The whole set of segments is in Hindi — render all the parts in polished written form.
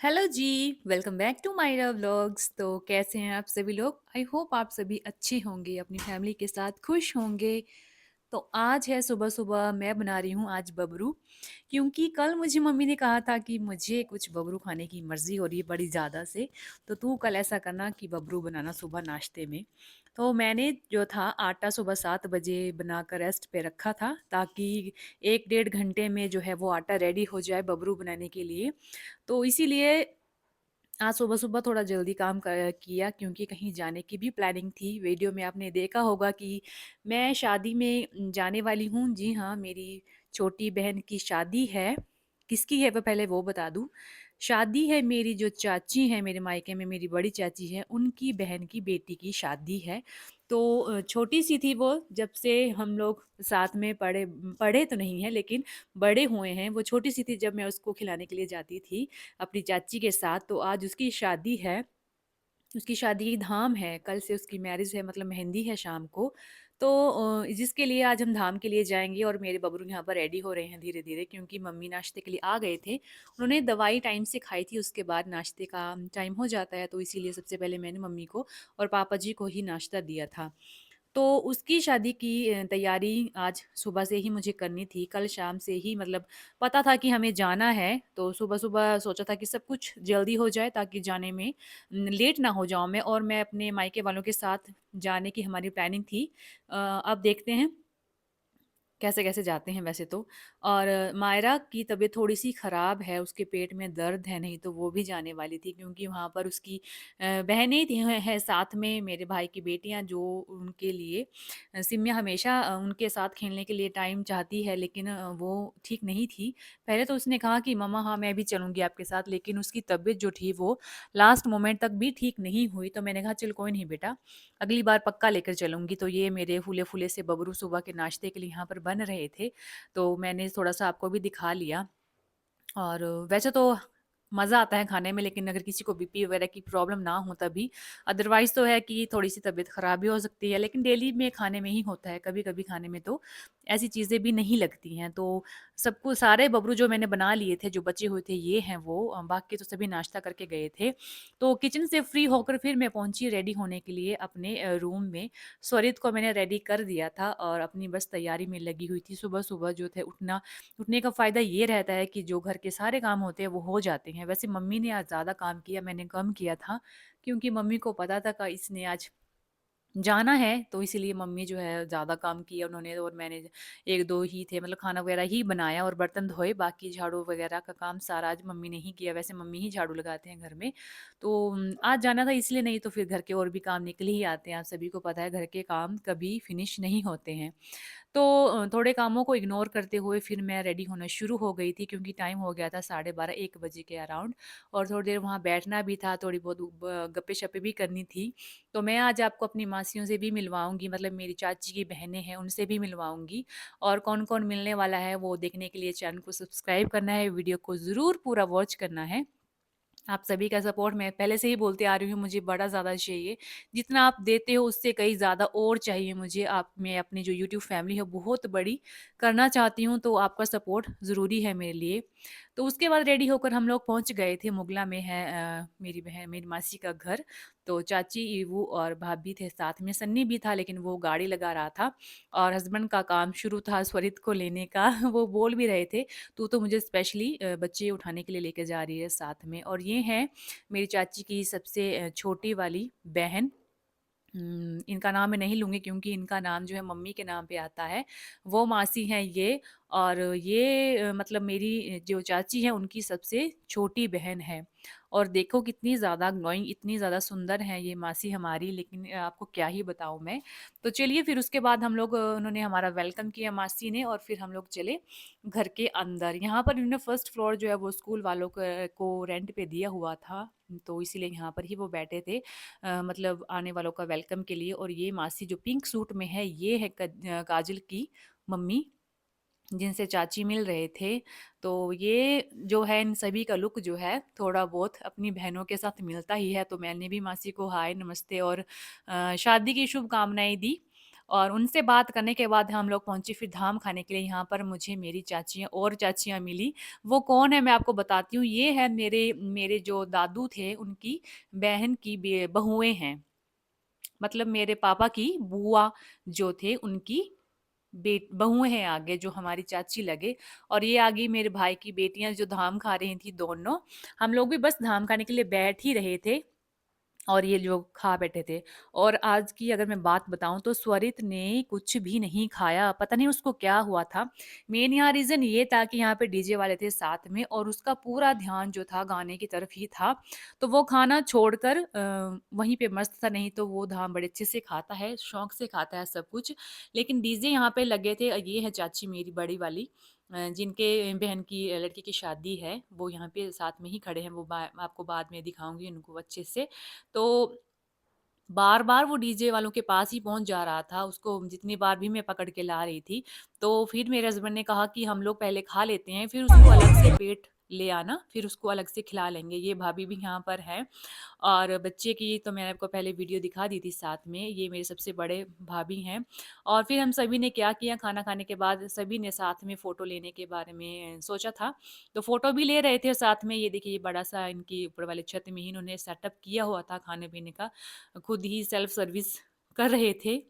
हेलो जी। Welcome back to my vlogs. तो कैसे हैं आप सभी लोग? आई होप आप सभी अच्छे होंगे, अपनी फैमिली के साथ खुश होंगे। तो आज है सुबह सुबह मैं बना रही हूँ आज बबरू, क्योंकि कल मुझे मम्मी ने कहा था कि मुझे कुछ बबरू खाने की मर्जी हो रही है बड़ी ज़्यादा से। तो तू कल ऐसा करना कि बबरू बनाना सुबह नाश्ते में। तो मैंने जो था आटा सुबह 7 बजे बनाकर रेस्ट पे रखा था, ताकि 1 डेढ़ घंटे में जो है वो आटा रेडी हो जाए बबरू बनाने के लिए। तो इसीलिए आज सुबह-सुबह थोड़ा जल्दी काम किया, क्योंकि कहीं जाने की भी प्लानिंग थी। वीडियो में आपने देखा होगा कि मैं शादी में जाने वाली हूँ। जी हाँ, मेरी छोटी बहन की शादी है। किसकी है वो पहले वो बता दूँ। शादी है मेरी जो चाची हैं मेरे मायके में, मेरी बड़ी चाची हैं, उनकी बहन की बेटी की शादी है। तो छोटी-सी थी वो, जब से हम लोग साथ में पढ़े पढ़े तो नहीं हैं, लेकिन बड़े हुए हैं। वो छोटी-सी थी जब मैं उसको खिलाने के लिए जाती थी अपनी चाची के साथ। तो आज उसकी शादी है, उसकी शादी की धाम है, कल से उसकी मैरिज है, मतलब मेहंदी है शाम को। तो जिसके लिए आज हम धाम के लिए जाएँगे, और मेरे बबरू यहाँ पर रेडी हो रहे हैं धीरे-धीरे, क्योंकि मम्मी नाश्ते के लिए आ गए थे। उन्होंने दवाई टाइम से खाई थी, उसके बाद नाश्ते का टाइम हो जाता है, तो इसीलिए सबसे पहले मैंने मम्मी को और पापा जी को ही नाश्ता दिया था। तो उसकी शादी की तैयारी आज सुबह से ही मुझे करनी थी। कल शाम से ही, मतलब पता था कि हमें जाना है, तो सुबह-सुबह सोचा था कि सब कुछ जल्दी हो जाए, ताकि जाने में लेट ना हो जाऊँ मैं, और मैं अपने मायके वालों के साथ जाने की हमारी प्लानिंग थी। अब देखते हैं कैसे-कैसे जाते हैं वैसे तो। और मायरा की तबीयत थोड़ी-सी ख़राब है, उसके पेट में दर्द है, नहीं तो वो भी जाने वाली थी, क्योंकि वहाँ पर उसकी बहनें थी हैं साथ में, मेरे भाई की बेटियाँ, जो उनके लिए सिम्या हमेशा उनके साथ खेलने के लिए टाइम चाहती है, लेकिन वो ठीक नहीं थी। पहले तो उसने कहा कि मम्मा हाँ, मैं भी चलूँगी आपके साथ, लेकिन उसकी तबीयत जो थी वो लास्ट मोमेंट तक भी ठीक नहीं हुई। तो मैंने कहा चल कोई नहीं बेटा, अगली बार पक्का लेकर चलूँगी। तो ये मेरे फूले-फूले से बबरू सुबह के नाश्ते के लिए यहाँ पर बन रहे थे, तो मैंने थोड़ा-सा आपको भी दिखा लिया। और वैसे तो मज़ा आता है खाने में, लेकिन अगर किसी को बीपी वगैरह की प्रॉब्लम ना हो तभी। अदरवाइज़ तो है कि थोड़ी-सी तबीयत ख़राब भी हो सकती है, लेकिन डेली में खाने में ही होता है, कभी-कभी खाने में तो ऐसी चीज़ें भी नहीं लगती हैं। तो सबको सारे बबरू जो मैंने बना लिए थे, जो बचे हुए थे ये हैं वो, बाकी तो सभी नाश्ता करके गए थे। तो किचन से फ्री होकर फिर मैं पहुँची रेडी होने के लिए अपने रूम में। स्वरित को मैंने रेडी कर दिया था और अपनी बस तैयारी में लगी हुई थी। सुबह-सुबह जो थे उठने का फ़ायदा ये रहता है कि जो घर के सारे काम होते हैं वो हो जाते हैं। वैसे मम्मी ने आज ज़्यादा काम किया, मैंने कम किया था, क्योंकि मम्मी को पता था कि इसने आज जाना है, तो इसीलिए मम्मी जो है ज़्यादा काम किया उन्होंने, और मैंने 1-2 ही थे, मतलब खाना वगैरह ही बनाया और बर्तन धोए, बाकी झाड़ू वगैरह का काम सारा आज मम्मी ने ही किया। वैसे मम्मी ही झाड़ू लगाते हैं घर में। तो आज जाना था इसलिए, नहीं तो फिर घर के और भी काम निकल ही आते हैं। आप सभी को पता है घर के काम कभी फिनिश नहीं होते हैं। तो थोड़े कामों को इग्नोर करते हुए फिर मैं रेडी होना शुरू हो गई थी, क्योंकि टाइम हो गया था 12:30 1 बजे के अराउंड, और थोड़ी देर वहाँ बैठना भी था, थोड़ी बहुत गप्पे-शप्पे भी करनी थी। तो मैं आज आपको अपनी मासियों से भी मिलवाऊँगी, मतलब मेरी चाची की बहनें हैं उनसे भी मिलवाऊँगी, और कौन-कौन मिलने वाला है वो देखने के लिए चैनल को सब्सक्राइब करना है, वीडियो को ज़रूर पूरा वॉच करना है। आप सभी का सपोर्ट मैं पहले से ही बोलती आ रही हूँ, मुझे बड़ा ज़्यादा चाहिए। जितना आप देते हो उससे कहीं ज़्यादा और चाहिए मुझे। आप मैं अपनी जो यूट्यूब फैमिली है बहुत बड़ी करना चाहती हूँ, तो आपका सपोर्ट ज़रूरी है मेरे लिए। तो उसके बाद रेडी होकर हम लोग पहुँच गए थे, मुगला में है मेरी बहन मेरी मासी का घर। तो चाची, ईवू और भाभी थे साथ में, सन्नी भी था लेकिन वो गाड़ी लगा रहा था, और हस्बैंड का काम शुरू था स्वरित को लेने का। वो बोल भी रहे थे, तू तो मुझे स्पेशली बच्चे उठाने के लिए लेके जा रही है साथ में। और ये हैं मेरी चाची की सबसे छोटी वाली बहन। इनका नाम मैं नहीं लूँगी, क्योंकि इनका नाम जो है मम्मी के नाम पे आता है। वो मासी हैं ये, और ये मतलब मेरी जो चाची है उनकी सबसे छोटी बहन है। और देखो कितनी ज़्यादा ग्लोइंग, इतनी ज़्यादा सुंदर हैं ये मासी हमारी, लेकिन आपको क्या ही बताऊँ मैं। तो चलिए फिर उसके बाद हम लोग उन्होंने हमारा वेलकम किया मासी ने, और फिर हम लोग चले घर के अंदर। यहाँ पर इन्होंने फर्स्ट फ्लोर जो है वो स्कूल वालों क को रेंट पे दिया हुआ था, तो इसीलिए यहाँ पर ही वो बैठे थे, मतलब आने वालों का वेलकम के लिए। और ये मासी जो पिंक सूट में है, ये है काजल की मम्मी, जिनसे चाची मिल रहे थे। तो ये जो है इन सभी का लुक जो है थोड़ा बहुत अपनी बहनों के साथ मिलता ही है। तो मैंने भी मासी को हाय, नमस्ते और शादी की शुभकामनाएँ दी। और उनसे बात करने के बाद हम लोग पहुँचे फिर धाम खाने के लिए। यहाँ पर मुझे मेरी चाचियाँ और चाचियाँ मिली। वो कौन है मैं आपको बताती हूँ, ये है मेरे मेरे जो दादू थे उनकी बहन की बहुएँ हैं। मतलब मेरे पापा की बुआ जो थे उनकी बेट बहुएँ हैं आगे जो हमारी चाची लगे, और ये आ गई मेरे भाई की बेटियाँ जो धाम खा रही थी दोनों। हम लोग भी बस धाम खाने के लिए बैठ ही रहे थे और ये लोग खा बैठे थे। और आज की अगर मैं बात बताऊँ तो स्वरित ने कुछ भी नहीं खाया, पता नहीं उसको क्या हुआ था। मेन यहाँ रीज़न ये था कि यहाँ पे डीजे वाले थे साथ में और उसका पूरा ध्यान जो था गाने की तरफ ही था। तो वो खाना छोड़कर वहीं पे मस्त था, नहीं तो वो धाम बड़े अच्छे से खाता है, शौक से खाता है सब कुछ। लेकिन डीजे यहाँ पे लगे थे, ये है चाची मेरी बड़ी वाली, जिनके बहन की लड़की की शादी है, वो यहाँ पे साथ में ही खड़े हैं, वो आपको बाद में दिखाऊँगी उनको अच्छे से। तो बार-बार वो डीजे वालों के पास ही पहुँच जा रहा था, उसको जितनी बार भी मैं पकड़ के ला रही थी। तो फिर मेरे हस्बैंड ने कहा कि हम लोग पहले खा लेते हैं, फिर उसको अलग से पेट ले आना, फिर उसको अलग से खिला लेंगे। ये भाभी भी यहाँ पर हैं और बच्चे की तो मैंने आपको पहले वीडियो दिखा दी थी साथ में, ये मेरे सबसे बड़े भाभी हैं। और फिर हम सभी ने क्या किया, खाना खाने के बाद सभी ने साथ में फ़ोटो लेने के बारे में सोचा था। तो फ़ोटो भी ले रहे थे साथ में, ये देखिए ये बड़ा-सा इनकी ऊपर वाले छत में ही इन्होंने सेटअप किया हुआ था खाने-पीने का। खुद ही सेल्फ सर्विस कर रहे थे,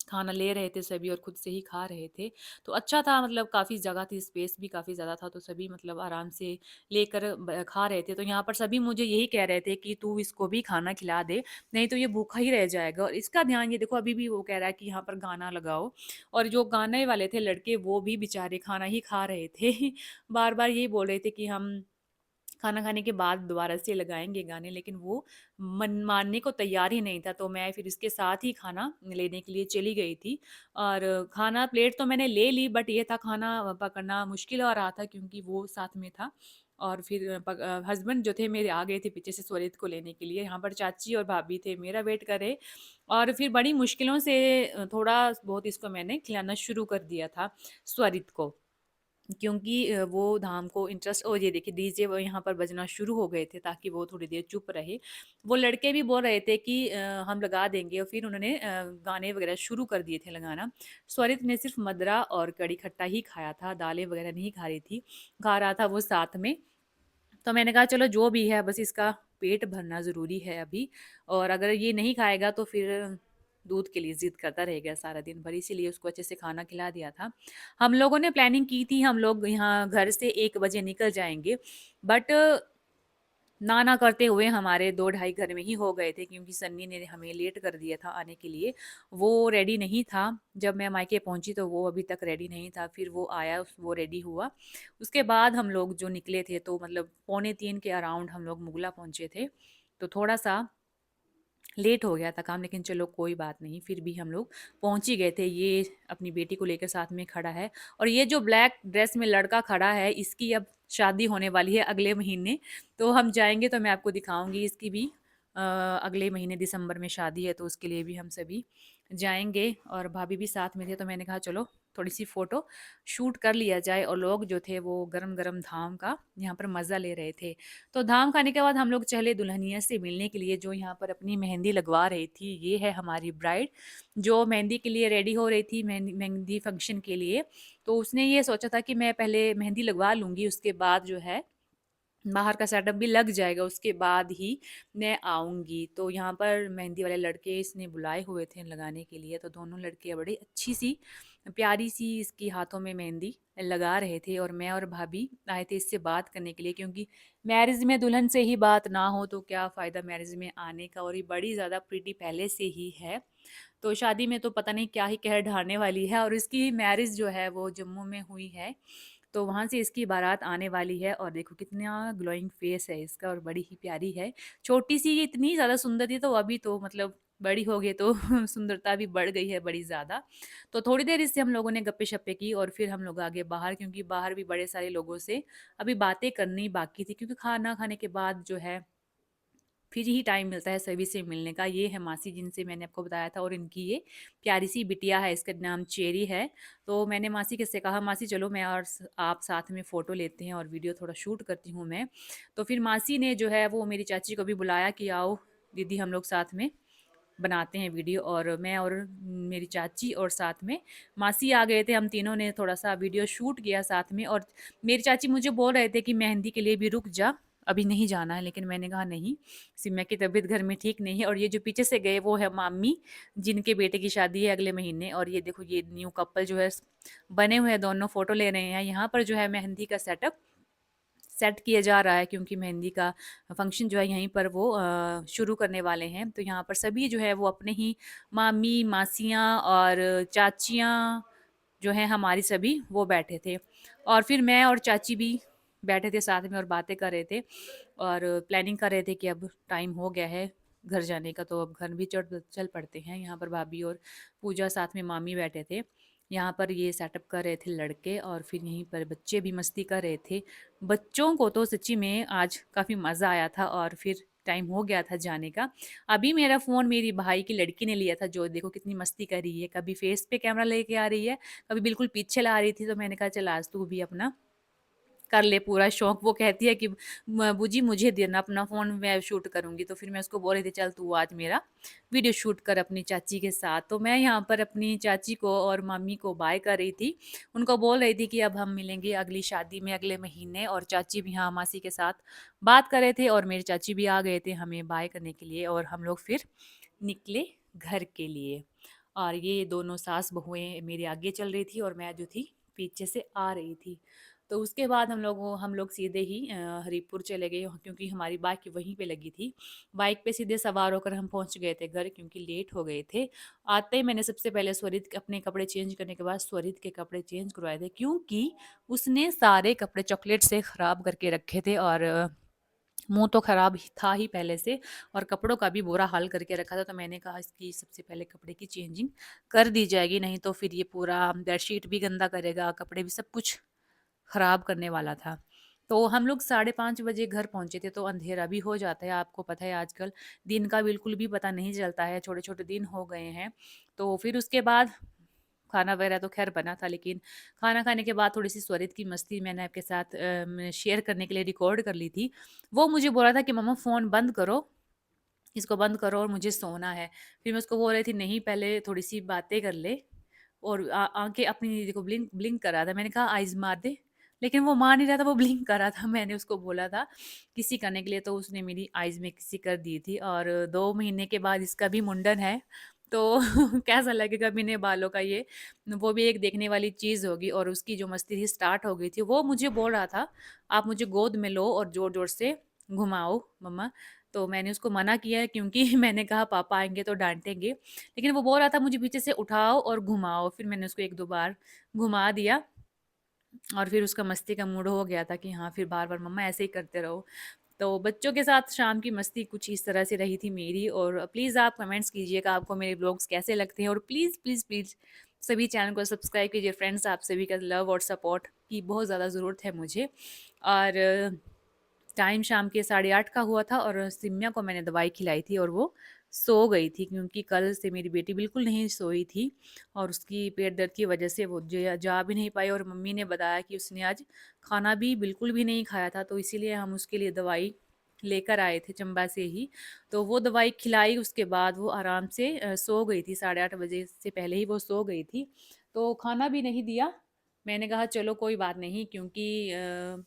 खाना ले रहे थे सभी और खुद से ही खा रहे थे। तो अच्छा था, मतलब काफ़ी जगह थी, स्पेस भी काफ़ी ज़्यादा था, तो सभी मतलब आराम से लेकर खा रहे थे। तो यहाँ पर सभी मुझे यही कह रहे थे कि तू इसको भी खाना खिला दे, नहीं तो ये भूखा ही रह जाएगा। और इसका ध्यान ये देखो अभी भी वो कह रहा है कि यहाँ पर गाना लगाओ, और जो गाने वाले थे लड़के वो भी बेचारे खाना ही खा रहे थे। बार-बार यही बोल रहे थे कि हम खाना खाने के बाद दोबारा से लगाएँगे गाने, लेकिन वो मन मानने को तैयार ही नहीं था, तो मैं फिर इसके साथ ही खाना लेने के लिए चली गई थी। और खाना प्लेट तो मैंने ले ली, बट ये था खाना पकड़ना मुश्किल हो रहा था क्योंकि वो साथ में था। और फिर हस्बैंड जो थे मेरे आ गए थे पीछे से स्वरित को लेने के लिए, यहाँ पर चाची और भाभी थे मेरा वेट कर रहे। और फिर बड़ी मुश्किलों से थोड़ा बहुत इसको मैंने खिलाना शुरू कर दिया था, स्वरित को। क्योंकि वो धाम को इंटरेस्ट, और ये देखिए डीजे वो यहाँ पर बजना शुरू हो गए थे ताकि वो थोड़ी देर चुप रहे। वो लड़के भी बोल रहे थे कि हम लगा देंगे, और फिर उन्होंने गाने वगैरह शुरू कर दिए थे लगाना। स्वरित ने सिर्फ मदरा और कड़ी खट्टा ही खाया था, दालें वगैरह नहीं खा रही थी, खा रहा था वो साथ में। तो मैंने कहा चलो जो भी है, बस इसका पेट भरना ज़रूरी है अभी, और अगर ये नहीं खाएगा तो फिर दूध के लिए ज़िद करता रहेगा सारा दिन भर, इसीलिए उसको अच्छे से खाना खिला दिया था। हम लोगों ने प्लानिंग की थी हम लोग यहाँ घर से 1 बजे निकल जाएँगे, बट ना, ना करते हुए हमारे 2 ढाई घर में ही हो गए थे, क्योंकि सन्नी ने हमें लेट कर दिया था आने के लिए। वो रेडी नहीं था, जब मैं मायके पहुँची तो वो अभी तक रेडी नहीं था, फिर वो आया, वो रेडी हुआ। उसके बाद हम लोग जो निकले थे तो मतलब पौने 3 के अराउंड हम लोग मुगला पहुँचे थे। तो थोड़ा-सा लेट हो गया था काम, लेकिन चलो कोई बात नहीं, फिर भी हम लोग पहुँच ही गए थे। ये अपनी बेटी को लेकर साथ में खड़ा है, और ये जो ब्लैक ड्रेस में लड़का खड़ा है, इसकी अब शादी होने वाली है अगले महीने। तो हम जाएँगे तो मैं आपको दिखाऊँगी इसकी भी। अगले महीने दिसंबर में शादी है, तो उसके लिए भी हम सभी जाएँगे, और भाभी भी साथ में थे, तो मैंने कहा चलो थोड़ी-सी फ़ोटो शूट कर लिया जाए। और लोग जो थे वो गरम-गरम धाम का यहाँ पर मज़ा ले रहे थे। तो धाम खाने के बाद हम लोग चले दुल्हनिया से मिलने के लिए, जो यहाँ पर अपनी मेहंदी लगवा रही थी। ये है हमारी ब्राइड, जो मेहंदी के लिए रेडी हो रही थी, मेहंदी मेहंदी फंक्शन के लिए। तो उसने ये सोचा था कि मैं पहले मेहंदी लगवा लूँगी, उसके बाद जो है बाहर का सेटअप भी लग जाएगा, उसके बाद ही मैं आऊँगी। तो यहाँ पर मेहंदी वाले लड़के इसने बुलाए हुए थे लगाने के लिए, तो दोनों लड़के बड़ी अच्छी-सी, प्यारी-सी इसकी हाथों में मेहंदी लगा रहे थे, और मैं और भाभी आए थे इससे बात करने के लिए, क्योंकि मैरिज में दुल्हन से ही बात ना हो तो क्या फ़ायदा मैरिज में आने का, और ये बड़ी ज़्यादा प्रिटी पहले से ही है। तो शादी में तो पता नहीं क्या ही कहर ढाने वाली है, और इसकी मैरिज जो है वो जम्मू में हुई है। तो वहाँ से इसकी बारात आने वाली है, और देखो कितना ग्लोइंग फेस है इसका, और बड़ी ही प्यारी है। छोटी-सी ये इतनी ज़्यादा सुंदर थी, तो अभी तो मतलब बड़ी हो गई तो सुंदरता भी बढ़ गई है बड़ी ज़्यादा। तो थोड़ी देर इससे हम लोगों ने गप्पे-शप्पे की, और फिर हम लोग आ गए बाहर, क्योंकि बाहर भी बड़े सारे लोगों से अभी बातें करनी बाकी थी, क्योंकि खाना खाने के बाद जो है फिर ही टाइम मिलता है सभी से मिलने का। ये है मासी जिनसे मैंने आपको बताया था, और इनकी ये प्यारी-सी बिटिया है, इसका नाम चेरी है। तो मैंने मासी के से कहा मासी चलो मैं और आप साथ में फ़ोटो लेते हैं और वीडियो थोड़ा शूट करती हूँ मैं। तो फिर मासी ने जो है वो मेरी चाची को भी बुलाया कि आओ दीदी हम लोग साथ में बनाते हैं वीडियो। और मैं और मेरी चाची और साथ में मासी आ गए थे, हम तीनों ने थोड़ा-सा वीडियो शूट किया साथ में। और मेरी चाची मुझे बोल रहे थे कि मेहंदी के लिए भी रुक जा, अभी नहीं जाना है, लेकिन मैंने कहा नहीं, सिम्या की तबीयत घर में ठीक नहीं है। और ये जो पीछे से गए वो है मामी, जिनके बेटे की शादी है अगले महीने। और ये देखो ये न्यू कपल जो है बने हुए हैं, दोनों फ़ोटो ले रहे हैं। यहाँ पर जो है मेहंदी का सेटअप सेट किया जा रहा है, क्योंकि मेहंदी का फंक्शन जो है यहीं पर वो शुरू करने वाले हैं। तो यहाँ पर सभी जो है वो अपने ही मामी, मासियाँ और चाचियाँ जो हैं हमारी सभी वो बैठे थे। और फिर मैं और चाची भी बैठे थे साथ में और बातें कर रहे थे और प्लानिंग कर रहे थे कि अब टाइम हो गया है घर जाने का, तो अब घर भी चल पड़ते हैं। यहाँ पर भाभी और पूजा साथ में मामी बैठे थे। यहाँ पर ये सेटअप कर रहे थे लड़के और फिर यहीं पर बच्चे भी मस्ती कर रहे थे। बच्चों को तो सच्ची में आज काफ़ी मज़ा आया था और फिर टाइम हो गया था जाने का। अभी मेरा फ़ोन मेरी भाई की लड़की ने लिया था, जो देखो कितनी मस्ती कर रही है, कभी फेस पे कैमरा लेके आ रही है, कभी बिल्कुल पीछे ला रही थी। तो मैंने कहा चल आज तू भी अपना कर ले पूरा शौक। वो कहती है कि बूजी मुझे देना अपना फ़ोन, मैं शूट करूँगी। तो फिर मैं उसको बोल रही थी चल तू आज मेरा वीडियो शूट कर अपनी चाची के साथ। तो मैं यहाँ पर अपनी चाची को और मम्मी को बाय कर रही थी, उनको बोल रही थी कि अब हम मिलेंगे अगली शादी में अगले महीने। और चाची भी यहाँ मासी के साथ बात कर रहे थे और मेरे चाची भी आ गए थे हमें बाय करने के लिए। और हम लोग फिर निकले घर के लिए। और ये दोनों सास बहुएं मेरे आगे चल रही थी और मैं जो थी पीछे से आ रही थी। तो उसके बाद हम लोग सीधे ही हरिपुर चले गए, क्योंकि हमारी बाइक वहीं पे लगी थी। बाइक पे सीधे सवार होकर हम पहुंच गए थे घर, क्योंकि लेट हो गए थे। आते ही मैंने सबसे पहले स्वरित के अपने कपड़े चेंज करने के बाद स्वरित के कपड़े चेंज करवाए थे, क्योंकि उसने सारे कपड़े चॉकलेट से ख़राब करके रखे थे। और मुँह तो ख़राब ही था ही पहले से, और कपड़ों का भी बुरा हाल करके रखा था। तो मैंने कहा इसकी सबसे पहले कपड़े की चेंजिंग कर दी जाएगी, नहीं तो फिर ये पूरा बेडशीट भी गंदा करेगा, कपड़े भी, सब कुछ ख़राब करने वाला था। तो हम लोग 5:30 बजे घर पहुँचे थे, तो अंधेरा भी हो जाता है। आपको पता है आजकल दिन का बिल्कुल भी पता नहीं चलता है, छोटे-छोटे दिन हो गए हैं। तो फिर उसके बाद खाना वगैरह तो ख़ैर बना था, लेकिन खाना खाने के बाद थोड़ी-सी स्वरित की मस्ती मैंने आपके साथ शेयर करने के लिए रिकॉर्ड कर ली थी। वो मुझे बोला था कि मम्मा फ़ोन बंद करो, इसको बंद करो और मुझे सोना है। फिर मैं उसको बोल रही थी नहीं पहले थोड़ी-सी बातें कर ले। और आँखें अपनी देखो ब्लिंक ब्लिंक कर रहा था। मैंने कहा आइज़ मार दे, लेकिन वो मार नहीं रहा था, वो ब्लिंक कर रहा था। मैंने उसको बोला था किसी करने के लिए, तो उसने मेरी आइज़ में किसी कर दी थी। और 2 महीने के बाद इसका भी मुंडन है, तो कैसा लगेगा बिना बालों का ये, वो भी एक देखने वाली चीज़ होगी। और उसकी जो मस्ती थी स्टार्ट हो गई थी। वो मुझे बोल रहा था आप मुझे गोद में लो और ज़ोर-ज़ोर से घुमाओ मम्मा। तो मैंने उसको मना किया है, क्योंकि मैंने कहा पापा आएँगे तो डाँटेंगे। लेकिन वो बोल रहा था मुझे पीछे से उठाओ और घुमाओ। फिर मैंने उसको 1-2 बार घुमा दिया और फिर उसका मस्ती का मूड हो गया था कि हाँ, फिर बार-बार मम्मा ऐसे ही करते रहो। तो बच्चों के साथ शाम की मस्ती कुछ इस तरह से रही थी मेरी। और प्लीज़ आप कमेंट्स कीजिएगा आपको मेरे व्लॉग्स कैसे लगते हैं। और प्लीज़, प्लीज़, प्लीज़ सभी चैनल को सब्सक्राइब कीजिए फ्रेंड्स। आप सभी का लव और सपोर्ट की बहुत ज़्यादा ज़रूरत है मुझे। और टाइम शाम के 8:30 का हुआ था और सिम्या को मैंने दवाई खिलाई थी और वो सो गई थी, क्योंकि कल से मेरी बेटी बिल्कुल नहीं सोई थी और उसकी पेट दर्द की वजह से वो जा भी नहीं पाई। और मम्मी ने बताया कि उसने आज खाना भी बिल्कुल भी नहीं खाया था, तो इसीलिए हम उसके लिए दवाई लेकर आए थे चंबा से ही। तो वो दवाई खिलाई, उसके बाद वो आराम से सो गई थी। 8:30 बजे से पहले ही वो सो गई थी। तो खाना भी नहीं दिया। मैंने कहा चलो कोई बात नहीं, क्योंकि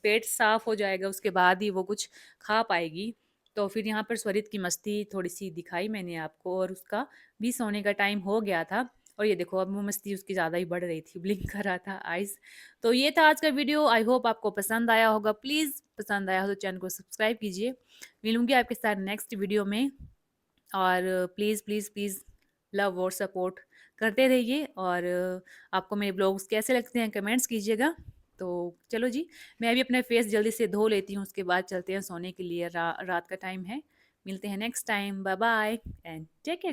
पेट साफ़ हो जाएगा उसके बाद ही वो कुछ खा पाएगी। तो फिर यहाँ पर स्वरित की मस्ती थोड़ी-सी दिखाई मैंने आपको और उसका भी सोने का टाइम हो गया था। और ये देखो अब वो मस्ती उसकी ज़्यादा ही बढ़ रही थी, ब्लिंक कर रहा था आइज़। तो ये था आज का वीडियो, आई होप आपको पसंद आया होगा। प्लीज़ पसंद आया हो तो चैनल को सब्सक्राइब कीजिए। मिलूँगी आपके साथ नेक्स्ट वीडियो में। और प्लीज़, प्लीज़, प्लीज़ लव और सपोर्ट करते रहिए। और आपको मेरे ब्लॉग्स कैसे लगते हैं कमेंट्स कीजिएगा। तो चलो जी, मैं भी अपना फेस जल्दी से धो लेती हूँ, उसके बाद चलते हैं सोने के लिए। रात का टाइम है। मिलते हैं next time. Bye bye and take care.